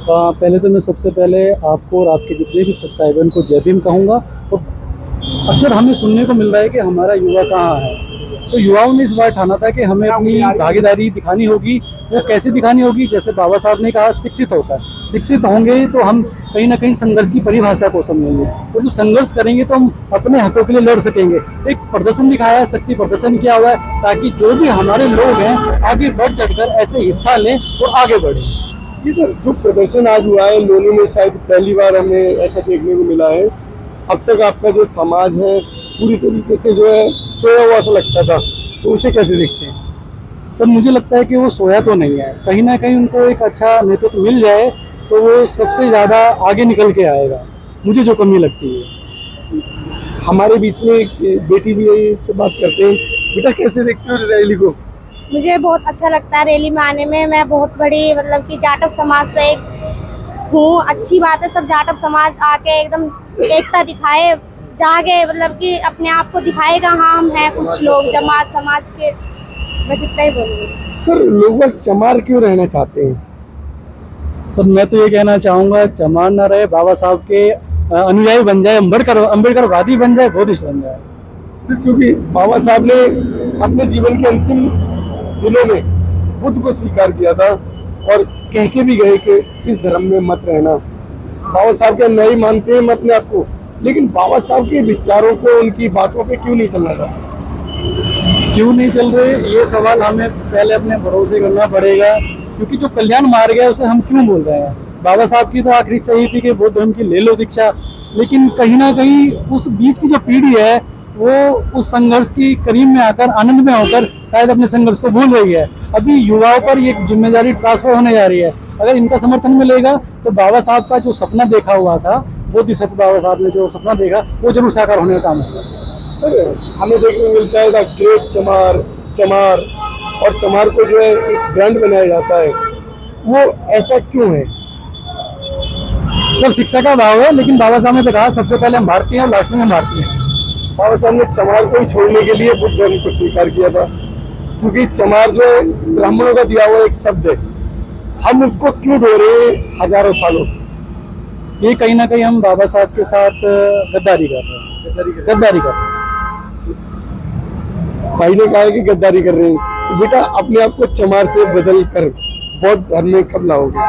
पहले तो मैं सबसे पहले आपको और आपके जितने भी सब्सक्राइबर को जय भीम कहूँगा। और अक्सर हमें सुनने को मिल रहा है कि हमारा युवा कहाँ है, तो युवाओं ने इस बार ठाना था कि हमें अपनी भागीदारी दिखानी होगी। वो कैसे दिखानी होगी? जैसे बाबा साहब ने कहा, शिक्षित होकर। शिक्षित होंगे तो हम कहीं ना कहीं संघर्ष की परिभाषा को समझेंगे, और जब संघर्ष करेंगे तो हम अपने हकों के लिए लड़ सकेंगे। एक प्रदर्शन दिखाया है, शक्ति प्रदर्शन किया हुआ है, ताकि जो भी हमारे लोग हैं आगे बढ़ चढ़कर ऐसे हिस्सा लें और आगे बढ़ें। जी सर, जो प्रदर्शन आज हुआ है लोनी में, शायद पहली बार हमें ऐसा देखने को मिला है। अब तक आपका जो समाज है पूरी तरीके से जो है सोया हुआ सा लगता था, तो उसे कैसे देखते हैं? सर, मुझे लगता है कि वो सोया तो नहीं है। कहीं ना कहीं उनको एक अच्छा नेतृत्व मिल जाए तो वो सबसे ज़्यादा आगे निकल के आएगा, मुझे जो कमी लगती है। हमारे बीच में एक बेटी भी है, से बात करते हैं। बेटा, कैसे देखते हो रैली को? मुझे बहुत अच्छा लगता है रैली में आने में। मैं बहुत बड़ी मतलब कि जाटव समाज से हूँ। अच्छी बात है, सब जाटव समाज आके एकदम एकता दिखाए, जागे, मतलब कि अपने आप को दिखाएगा हाँ हम हैं कुछ लोग जमात समाज के। बस इतना ही बोलूँगी। सर, लोग चमार क्यों रहना चाहते हैं? सर, मैं तो ये कहना चाहूँगा, चमार ना रहे, बाबा साहब के अनुयायी बन जाए, अम्बेडकरवादी बन जाए, बौद्धिस्ट बन जाए। क्योंकि बाबा साहब ने अपने जीवन के अंतिम दिनों में बुद्ध को स्वीकार किया था और कह के भी गए कि इस धर्म में मत रहना। बाबा साहब के अनुयायी मानते हैं हम अपने आप को, लेकिन बाबा साहब के विचारों को, उनकी बातों पे क्यों नहीं चलना चाहते? क्यों नहीं चल रहे, ये सवाल हमें पहले अपने भरोसे करना पड़ेगा। क्योंकि जो कल्याण मार्ग है उसे हम क्यों बोल रहे हैं? बाबा साहब की तो आखिरी इच्छा यही थी कि बौद्ध धर्म की ले लो दीक्षा, लेकिन कहीं ना कहीं उस बीच की जो पीढ़ी है वो उस संघर्ष की करीब में आकर, आनंद में होकर शायद अपने संघर्ष को भूल रही है। अभी युवाओं पर ये जिम्मेदारी ट्रांसफर होने जा रही है। अगर इनका समर्थन मिलेगा तो बाबा साहब का जो सपना देखा हुआ था, बोधिसत्व बाबा साहब ने जो सपना देखा, वो जरूर साकार होने का काम होगा। सर, हमें देखने को मिलता है ग्रेट चमार, चमार, और चमार को जो है एक ब्रांड बनाया जाता है, वो ऐसा क्यों है? सर, शिक्षा का भाव है, लेकिन बाबा साहब ने तो कहा सबसे पहले हम भारतीय हैं और लास्ट में हम भारतीय हैं। बाबा साहब ने चमार को ही छोड़ने के लिए बुद्ध धर्म को स्वीकार किया था, क्योंकि चमार जो है ब्राह्मणों का दिया हुआ एक शब्द है। हम उसको क्यों ढो रहे हैं हजारों सालों से? ये कहीं ना कहीं हम बाबा साहब के साथ गद्दारी कर रहे हैं। गद्दारी कर रहे हैं। भाई ने कहा है कि गद्दारी कर रहे हैं, तो बेटा अपने आप को चमार से बदल कर बौद्ध धर्म में कब लाओगे?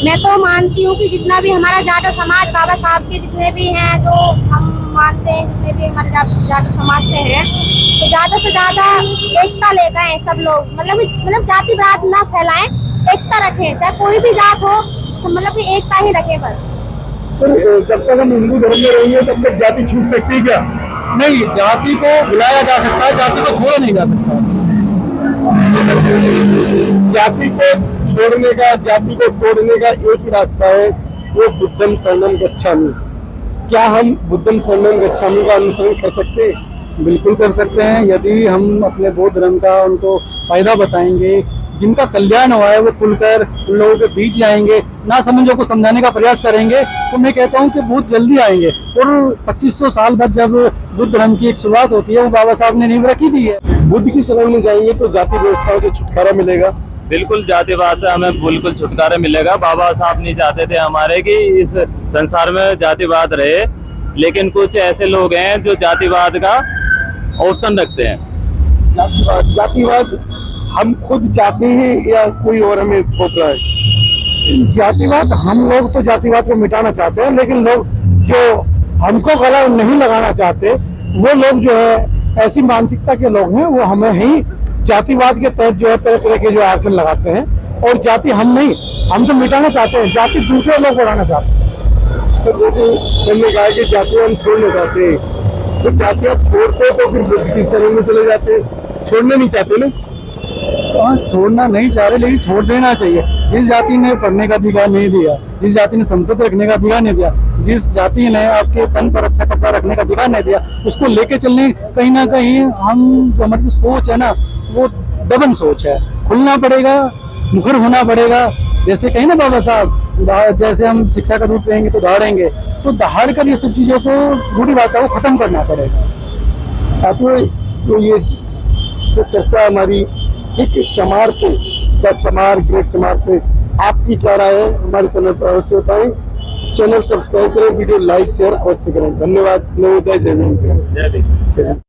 मैं तो मानती हूँ कि जितना भी हमारा जाटव समाज, बाबा साहब के जितने भी हैं जो हम मानते हैं, जितने भी हमारे जाटव समाज से हैं, तो ज्यादा से ज्यादा एकता लेकर आए सब लोग। मतलब जातिवाद ना फैलाएं, एकता रखें, चाहे कोई भी जात हो, मतलब कि एकता ही रखें बस। सर, जब तक हम हिंदू धर्म में रहेंगे तब तक जाति छूट सकती है क्या? नहीं, जाति को बुलाया जा सकता है, जाति को छोड़ा नहीं जा सकता। जाति को छोड़ने का, जाति को तोड़ने का एक ही रास्ता है, वो बुद्धम शरणम गच्छामि। क्या हम बुद्धम शरणम गच्छामि का अनुसरण कर सकते हैं? बिल्कुल कर सकते हैं। यदि हम अपने बौद्ध धर्म का उनको फायदा बताएंगे, जिनका कल्याण हुआ है वो खुलकर उन लोगों के बीच जाएंगे, ना समझो को समझाने का प्रयास करेंगे, तो मैं कहता हूँ कि बहुत जल्दी आएंगे। और 2500 साल बाद जब बुद्ध धर्म की एक शुरुआत होती है, वो बाबा साहब ने नींव रखी दी है। बुद्ध की शरण में जाएंगे तो जाति व्यवस्थाओं से छुटकारा मिलेगा। बिल्कुल, जातिवाद से हमें बिल्कुल छुटकारा मिलेगा। बाबा साहब नहीं चाहते थे हमारे कि इस संसार में जातिवाद रहे, लेकिन कुछ ऐसे लोग हैं जो जातिवाद का ऑप्शन रखते हैं। जातिवाद हम खुद चाहते हैं या कोई और हमें थोप रहा है? जातिवाद, हम लोग तो जातिवाद को मिटाना चाहते हैं, लेकिन लोग जो हमको गला नहीं लगाना चाहते, वो लोग जो है ऐसी मानसिकता के लोग हैं, वो हमें ही जातिवाद के तहत जो है तरह तरह के जो आसन लगाते हैं। और जाति हम नहीं, हम तो मिटाना चाहते हैं, जाति दूसरे लोग बढ़ाना चाहते हैं। सर, जैसे सर ने कहा कि जाति हम छोड़ना चाहते हैं, तो जाति आप छोड़ते तो फिर बुद्ध की शरण में चले जाते हैं। छोड़ना नहीं चाहते ना? छोड़ना नहीं चाह रहे, लेकिन छोड़ देना चाहिए। जिस जाति ने पढ़ने का अधिकार नहीं दिया, जिस जाति ने संपत्ति रखने का अधिकार नहीं दिया, जिस जाति ने आपके तन पर अच्छा कपड़ा रखने का अधिकार नहीं दिया, उसको लेके चलने कहीं ना कहीं हम जो हमारी सोच है ना, वो दबन सोच है। खुलना पड़ेगा, मुखर होना पड़ेगा। जैसे कहीं ना बाबा साहब, जैसे हम शिक्षा का रूप लेंगे तो दहाड़ेंगे, तो दहाड़ कर ये सब चीजों को, रूढ़िवादिता को खत्म करना पड़ेगा। साथियों, तो ये जो चर्चा हमारी एक चमार पे, द चमार, ग्रेट चमार पे आपकी क्या राय है हमारे चैनल पर अवश्य बताएं। चैनल सब्सक्राइब करें, वीडियो लाइक शेयर अवश्य करें। धन्यवाद। नवोदय जय भीम। जय भीम।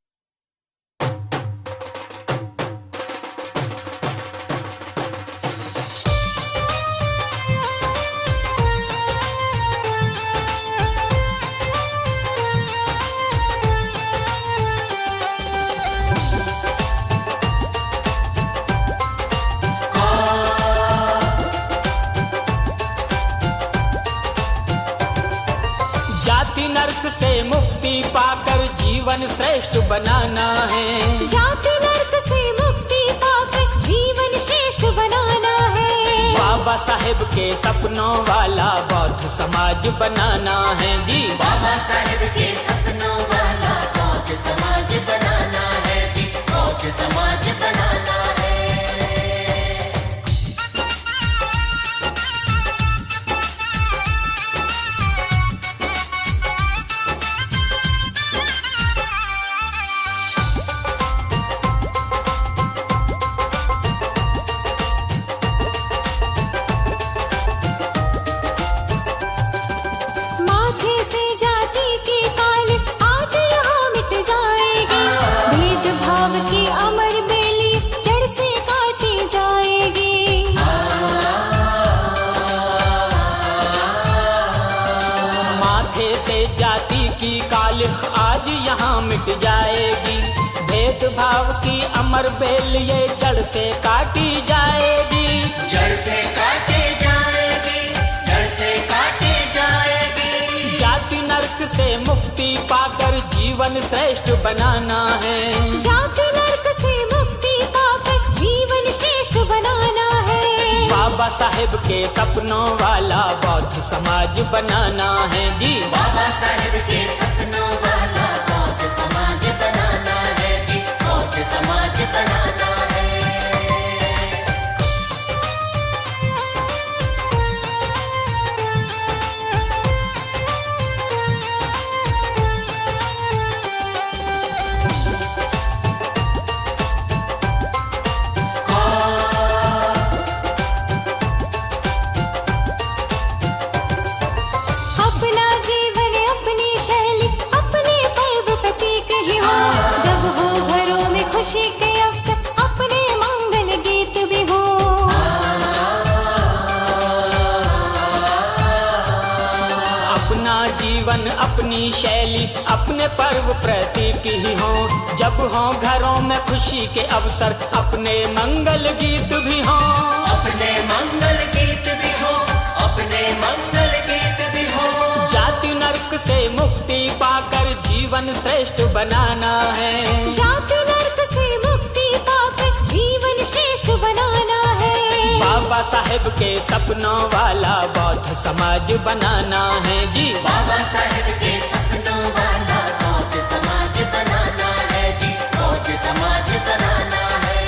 जाति नर्क से मुक्ति पाकर जीवन श्रेष्ठ बनाना है। जाति नर्क से मुक्ति पाकर जीवन श्रेष्ठ बनाना है। बाबा साहेब के सपनों वाला बौद्ध समाज बनाना है जी। बाबा साहेब के सपनों वाला बौद्ध समाज बनाना है जी। बौद्ध समाज बनाना है। माथे से जाति की काल आज यहाँ मिट जाएगी। भेदभाव की अमर बेली जड़ से काटी जाएगी। माथे से जाति की कालिख आज यहाँ मिट जाएगी। भेदभाव की अमर बेल ये जड़ से काटी जाएगी। जड़ से काटी जाएगी। जड़ से काटी जाएगी। जाति नर्क से मुक्ति पाकर जीवन श्रेष्ठ बनाना है। जाति नर्क से मुक्ति पाकर जीवन श्रेष्ठ बनाना है। बाबा साहेब के सपनों वाला बौद्ध समाज बनाना है जी। बाबा साहेब के सपनों वाला बौद्ध समाज बनाना है जी। बौद्ध समाज बनाना है। अपना जीवन अपनी शैली अपने पर्व प्रतीक ही हो। जब हो घरों में खुशी के अवसर अपने मंगल गीत भी हो। अपना जीवन अपनी शैली अपने पर्व प्रतीक ही हो। जब हो घरों में खुशी के अवसर अपने मंगल गीत भी हो। अपने मंगल गीत भी हो। अपने मंगल गीत भी हो। जाति नर्क से मुक्ति पाकर जीवन श्रेष्ठ बनाना है। जाति नर्क से मुक्ति पाकर जीवन श्रेष्ठ बनाना है। बाबा साहेब के सपनों वाला बौद्ध समाज बनाना है जी। बाबा साहेब के सपनों वाला बौद्ध समाज बनाना है जी। बौद्ध समाज बनाना है।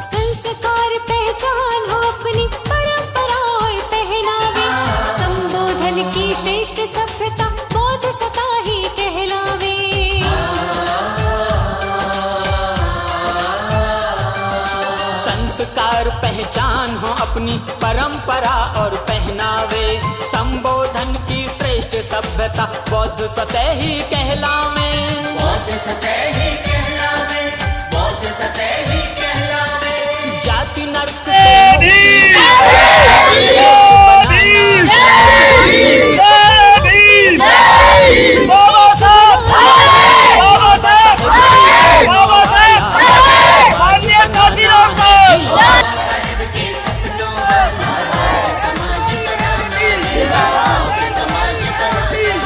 संस्कार पहचान हो अपनी परंपरा और पहनावे। संबोधन की श्रेष्ठ सभ्यता बौद्ध सता ही कहलावे। संस्कार पहचान हो अपनी परंपरा और पहनावे। संबोधन की श्रेष्ठ सभ्यता बौद्ध सतह ही कहलावे। बौद्ध सतह ही कहलावे। बौद्ध सतह ही कहलावे। जाति नर्क से मुक्ति बाबा साहेब के सपनों वाला बौद्ध समाज बनाना है। बौद्ध समाज बनाना है।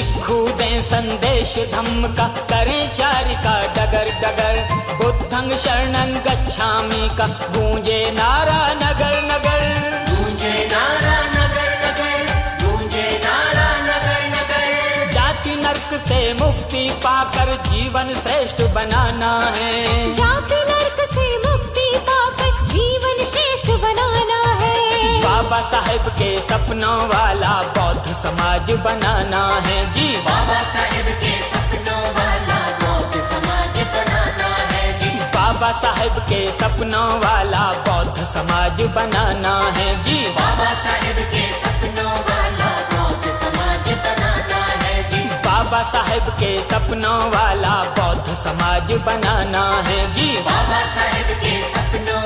भिक्षु दें संदेश धम्म का, करें चारि का डगर डगर। बुद्धं शरणं गच्छामि का गूंजे नारा नगर नगर। गूंजे नारा नगर नगर, गूंजे नारा नगर नगर। जाति नरक से मुक्ति पाकर जीवन श्रेष्ठ बनाना है। जाति नरक से मुक्ति पाकर जीवन श्रेष्ठ बनाना है। बाबा साहेब के सपनों वाला बौद्ध समाज बनाना है जी। बाबा साहेब के सपनों वाला बौद्ध समाज बनाना है जी। बाबा साहेब के सपनों वाला बौद्ध समाज बनाना है जी। बाबा साहेब के सपनों वाला बौद्ध समाज बनाना है जी। बाबा साहेब के सपनों वाला बौद्ध समाज बनाना है जी। बाबा साहेब के सपनों